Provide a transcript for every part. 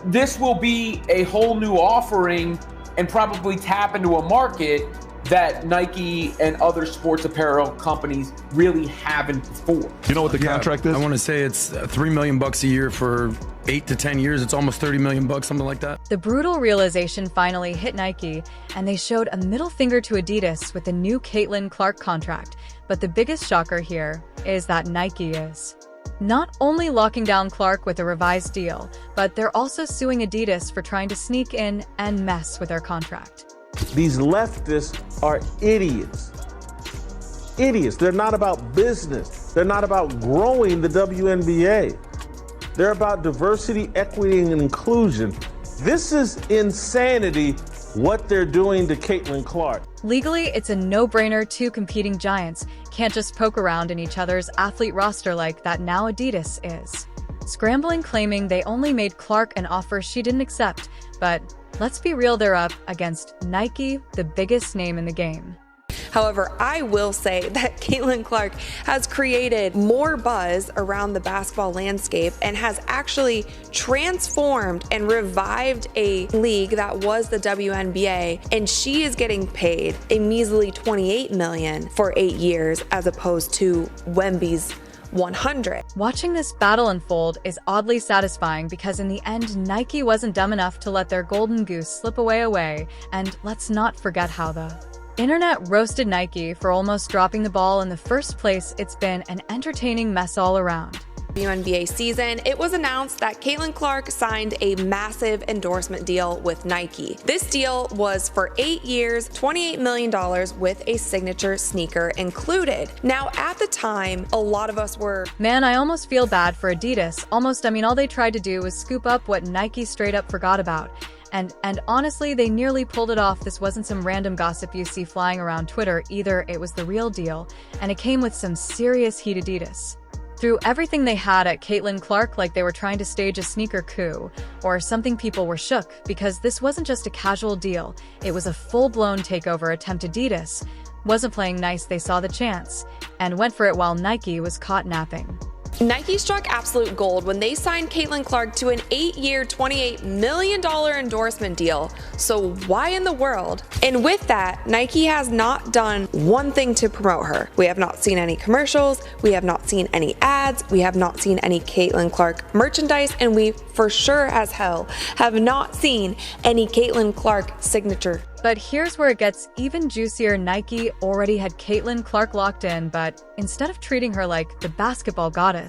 this will be a whole new offering and probably tap into a market that Nike and other sports apparel companies really haven't before. You know what the contract is? I want to say it's $3 million a year for 8 to 10 years. It's almost $30 million, something like that. The brutal realization finally hit Nike, and they showed a middle finger to Adidas with the new Caitlin Clark contract. But the biggest shocker here is that Nike is not only locking down Clark with a revised deal, but they're also suing Adidas for trying to sneak in and mess with their contract. These leftists are idiots. Idiots. They're not about business. They're not about growing the WNBA. They're about diversity, equity, and inclusion. This is insanity, what they're doing to Caitlin Clark. Legally, it's a no-brainer. Two competing giants can't just poke around in each other's athlete roster like that now Adidas is. Scrambling, claiming they only made Clark an offer she didn't accept, but let's be real, they're up against Nike, the biggest name in the game. However, I will say that Caitlin Clark has created more buzz around the basketball landscape and has actually transformed and revived a league that was the WNBA, and she is getting paid a measly $28 million for 8 years as opposed to Wemby's 100. Watching this battle unfold is oddly satisfying because in the end, Nike wasn't dumb enough to let their golden goose slip away, and let's not forget how the internet roasted Nike for almost dropping the ball in the first place. It's been an entertaining mess all around. WNBA season, it was announced that Caitlin Clark signed a massive endorsement deal with Nike. This deal was for 8 years, $28 million with a signature sneaker included. Now, at the time, a lot of us were, man, I almost feel bad for Adidas. All they tried to do was scoop up what Nike straight up forgot about. And honestly, they nearly pulled it off. This wasn't some random gossip you see flying around Twitter either. It was the real deal, and it came with some serious heat. Adidas threw everything they had at Caitlin Clark like they were trying to stage a sneaker coup or something. People were shook because this wasn't just a casual deal. It was a full-blown takeover attempt. Adidas wasn't playing nice. They saw the chance and went for it while Nike was caught napping. Nike struck absolute gold when they signed Caitlin Clark to an 8-year, $28 million endorsement deal. So why in the world? And with that, Nike has not done one thing to promote her. We have not seen any commercials. We have not seen any ads. We have not seen any Caitlin Clark merchandise. And we for sure as hell have not seen any Caitlin Clark signature. But here's where it gets even juicier. Nike already had Caitlin Clark locked in, but instead of treating her like the basketball goddess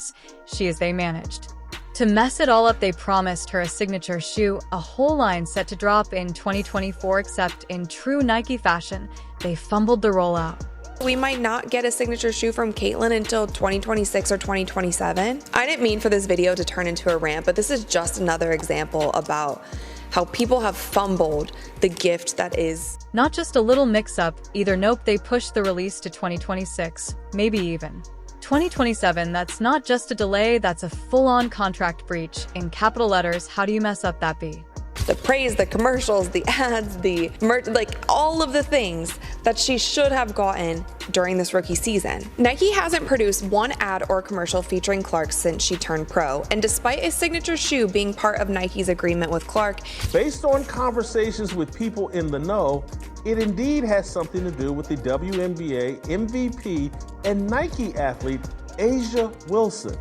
they managed to mess it all up, they promised her a signature shoe, a whole line set to drop in 2024, except in true Nike fashion, they fumbled the rollout. We might not get a signature shoe from Caitlin until 2026 or 2027. I didn't mean for this video to turn into a rant, but this is just another example about how people have fumbled the gift that is not just a little mix-up either. Nope, they pushed the release to 2026, maybe even 2027. That's not just a delay, that's a full-on contract breach in capital letters. How do you mess up that be? The praise, the commercials, the ads, the merch, like all of the things that she should have gotten during this rookie season. Nike hasn't produced one ad or commercial featuring Clark since she turned pro, and despite a signature shoe being part of Nike's agreement with Clark, based on conversations with people in the know, it indeed has something to do with the WNBA MVP and Nike athlete A'ja Wilson.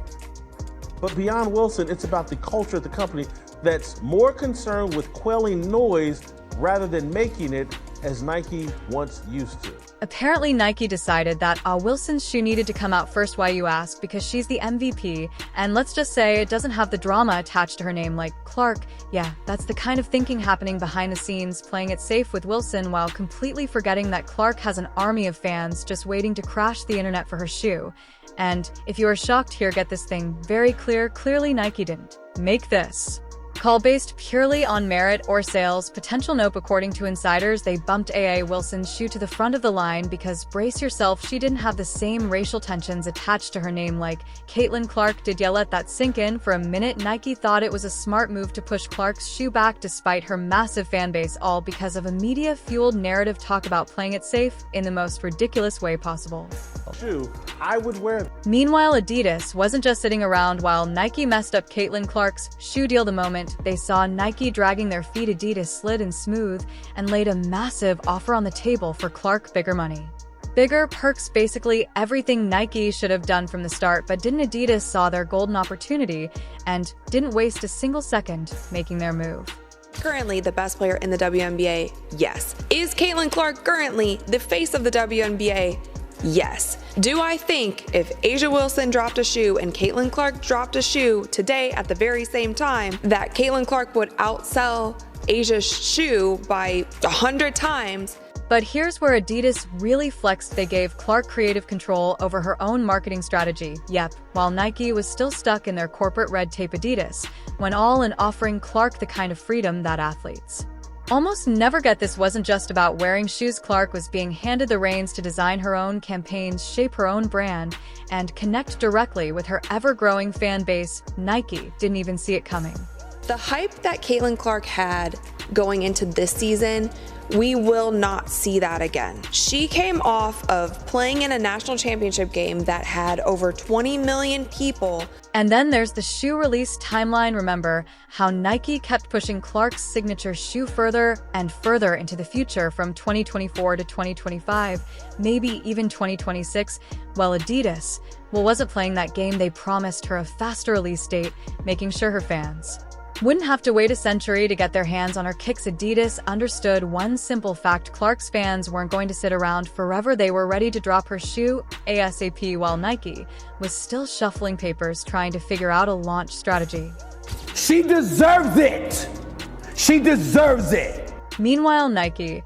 But beyond Wilson, it's about the culture at the company that's more concerned with quelling noise rather than making it, as Nike once used to. Apparently, Nike decided that Wilson's shoe needed to come out first. Why, you ask? Because she's the MVP, and let's just say it doesn't have the drama attached to her name like Clark. Yeah, that's the kind of thinking happening behind the scenes, playing it safe with Wilson while completely forgetting that Clark has an army of fans just waiting to crash the internet for her shoe. And if you are shocked here, get this thing very clear. Clearly, Nike didn't make this call based purely on merit or sales potential. Nope, according to insiders, they bumped A'ja Wilson's shoe to the front of the line because, brace yourself, she didn't have the same racial tensions attached to her name like Caitlin Clark did. Yeah, let that sink in for a minute. Nike thought it was a smart move to push Clark's shoe back despite her massive fan base, all because of a media-fueled narrative talk about playing it safe in the most ridiculous way possible. shoe, I would wear them. Meanwhile, Adidas wasn't just sitting around while Nike messed up Caitlin Clark's shoe deal. The moment they saw Nike dragging their feet, Adidas slid in smooth and laid a massive offer on the table for Clark. Bigger money, bigger perks, basically everything Nike should have done from the start. But didn't Adidas saw their golden opportunity and didn't waste a single second making their move. Currently the best player in the WNBA? Yes. Is Caitlin Clark currently the face of the WNBA? Yes. Do I think if A'ja Wilson dropped a shoe and Caitlin Clark dropped a shoe today at the very same time, that Caitlin Clark would outsell A'ja's shoe by 100 times? But here's where Adidas really flexed. They gave Clark creative control over her own marketing strategy. Yep, while Nike was still stuck in their corporate red tape, Adidas went all in, offering Clark the kind of freedom that athletes almost never get. This wasn't just about wearing shoes. Clark was being handed the reins to design her own campaigns, shape her own brand, and connect directly with her ever-growing fan base. Nike didn't even see it coming. The hype that Caitlin Clark had going into this season, we will not see that again. She came off of playing in a national championship game that had over 20 million people. And then there's the shoe release timeline. Remember how Nike kept pushing Clark's signature shoe further and further into the future, from 2024 to 2025, maybe even 2026? Well, Adidas wasn't playing that game. They promised her a faster release date, making sure her fans wouldn't have to wait a century to get their hands on her kicks. Adidas understood one simple fact: Clark's fans weren't going to sit around forever. They were ready to drop her shoe ASAP, while Nike was still shuffling papers, trying to figure out a launch strategy. She deserves it. She deserves it. Meanwhile, Nike,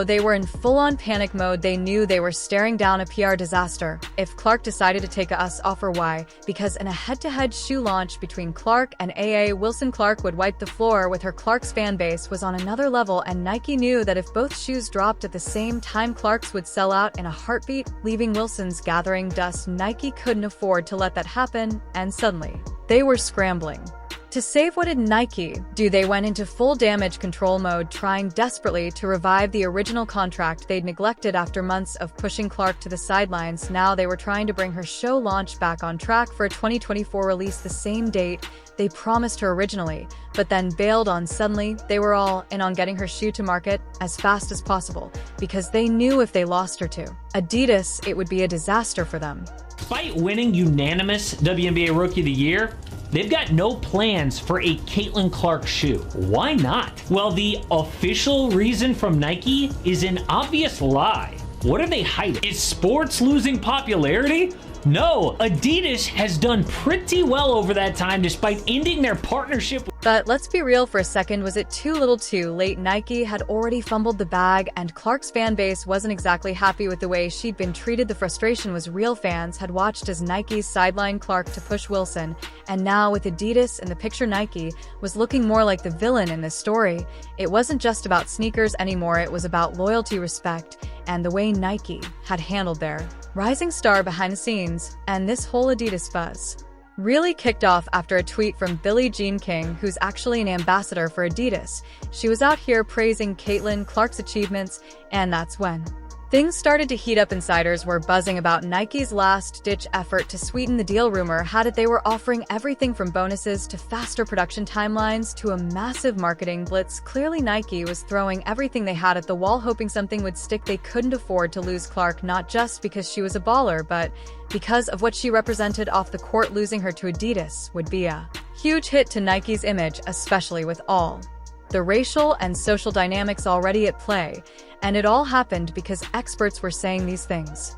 they were in full-on panic mode. They knew they were staring down a PR disaster if Clark decided to take a offer. Why? Because in a head-to-head shoe launch between Clark and A'ja Wilson, Clark would wipe the floor with her. Clark's fan base was on another level, and Nike knew that if both shoes dropped at the same time, Clark's would sell out in a heartbeat, leaving Wilson's gathering dust. Nike couldn't afford to let that happen, and suddenly, they were scrambling to save. What did Nike do? They went into full damage control mode, trying desperately to revive the original contract they'd neglected after months of pushing Clark to the sidelines. Now they were trying to bring her show launch back on track for a 2024 release, the same date they promised her originally, but then bailed on. Suddenly, they were all in on getting her shoe to market as fast as possible, because they knew if they lost her to Adidas, it would be a disaster for them. Despite winning unanimous WNBA Rookie of the Year, they've got no plans for a Caitlin Clark shoe. Why not? Well, the official reason from Nike is an obvious lie. What are they hiding? Is sports losing popularity? No, Adidas has done pretty well over that time despite ending their partnership. But let's be real for a second. Was it too little too late? Nike had already fumbled the bag, and Clark's fan base wasn't exactly happy with the way she'd been treated. The frustration was real. Fans had watched as Nike sidelined Clark to push Wilson, and now with Adidas in the picture, Nike was looking more like the villain in this story. It wasn't just about sneakers anymore. It was about loyalty, respect, and the way Nike had handled their rising star behind the scenes. And this whole Adidas buzz really kicked off after a tweet from Billie Jean King, who's actually an ambassador for Adidas. She was out here praising Caitlin Clark's achievements, and that's when things started to heat up. Insiders were buzzing about Nike's last-ditch effort to sweeten the deal. Rumor had it they were offering everything from bonuses to faster production timelines to a massive marketing blitz. Clearly, Nike was throwing everything they had at the wall, hoping something would stick. They couldn't afford to lose Clark, not just because she was a baller, but because of what she represented off the court. Losing her to Adidas would be a huge hit to Nike's image, especially with all the racial and social dynamics already at play. And it all happened because experts were saying these things.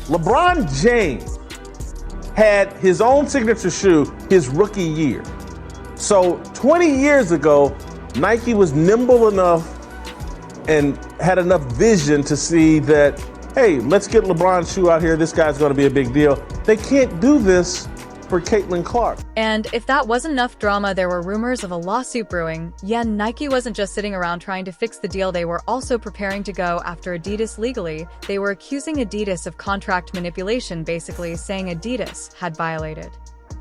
LeBron James had his own signature shoe his rookie year. So 20 years ago, Nike was nimble enough and had enough vision to see that, hey, let's get LeBron's shoe out here. This guy's going to be a big deal. They can't do this for Caitlin Clark. And if that wasn't enough drama, there were rumors of a lawsuit brewing. Yeah, Nike wasn't just sitting around trying to fix the deal. They were also preparing to go after Adidas legally. They were accusing Adidas of contract manipulation, basically saying Adidas had violated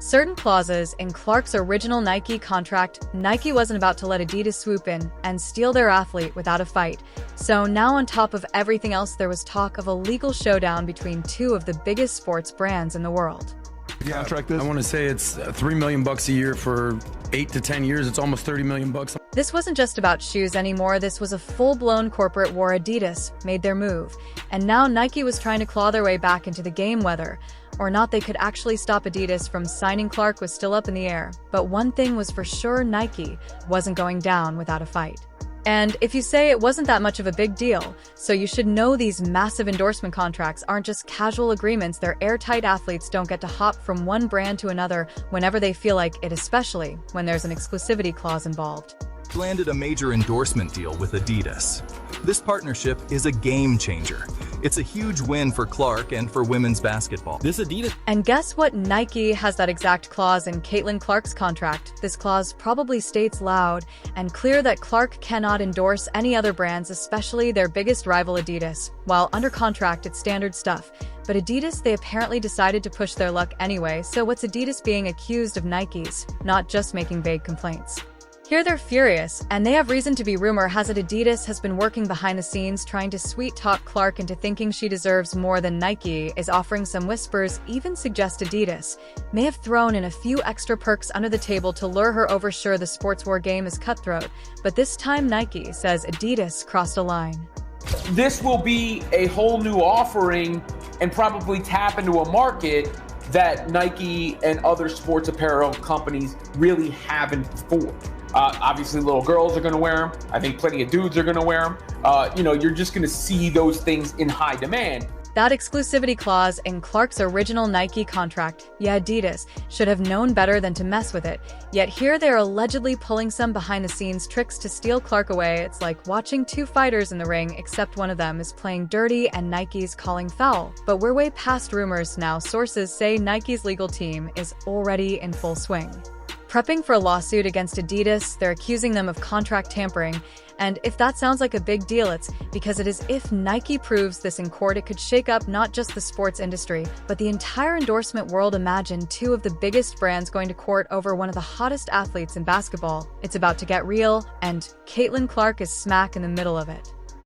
certain clauses in Clark's original Nike contract. Nike wasn't about to let Adidas swoop in and steal their athlete without a fight. So now, on top of everything else, there was talk of a legal showdown between two of the biggest sports brands in the world. Contract is? I want to say it's $3 million a year for 8 to 10 years. It's almost $30 million. This wasn't just about shoes anymore. This was a full-blown corporate war. Adidas made their move, and now Nike was trying to claw their way back into the game. Whether or not they could actually stop Adidas from signing Clark was still up in the air. But one thing was for sure: Nike wasn't going down without a fight. And if you say it wasn't that much of a big deal, so you should know these massive endorsement contracts aren't just casual agreements. They're airtight. Athletes don't get to hop from one brand to another whenever they feel like it, especially when there's an exclusivity clause involved. Landed a major endorsement deal with Adidas. This partnership is a game changer. It's a huge win for Clark and for women's basketball. This Adidas. And guess what? Nike has that exact clause in Caitlin Clark's contract. This clause probably states loud and clear that Clark cannot endorse any other brands, especially their biggest rival Adidas. While under contract, it's standard stuff. But Adidas, they apparently decided to push their luck anyway. So what's Adidas being accused of? Nike's not just making vague complaints. Here they're furious, and they have reason to be. Rumor has it Adidas has been working behind the scenes trying to sweet-talk Clark into thinking she deserves more than Nike is offering. Some whispers even suggest Adidas may have thrown in a few extra perks under the table to lure her over. Sure, the sports war game is cutthroat, but this time Nike says Adidas crossed a line. This will be a whole new offering and probably tap into a market that Nike and other sports apparel companies really haven't before. Obviously, little girls are going to wear them. I think plenty of dudes are going to wear them. You're just going to see those things in high demand. That exclusivity clause in Clark's original Nike contract, yeah, Adidas should have known better than to mess with it. Yet here they are allegedly pulling some behind-the-scenes tricks to steal Clark away. It's like watching two fighters in the ring, except one of them is playing dirty and Nike's calling foul. But we're way past rumors now. Sources say Nike's legal team is already in full swing, prepping for a lawsuit against Adidas. They're accusing them of contract tampering. And if that sounds like a big deal, it's because it is. If Nike proves this in court, it could shake up not just the sports industry, but the entire endorsement world. Imagine two of the biggest brands going to court over one of the hottest athletes in basketball. It's about to get real, and Caitlin Clark is smack in the middle of it.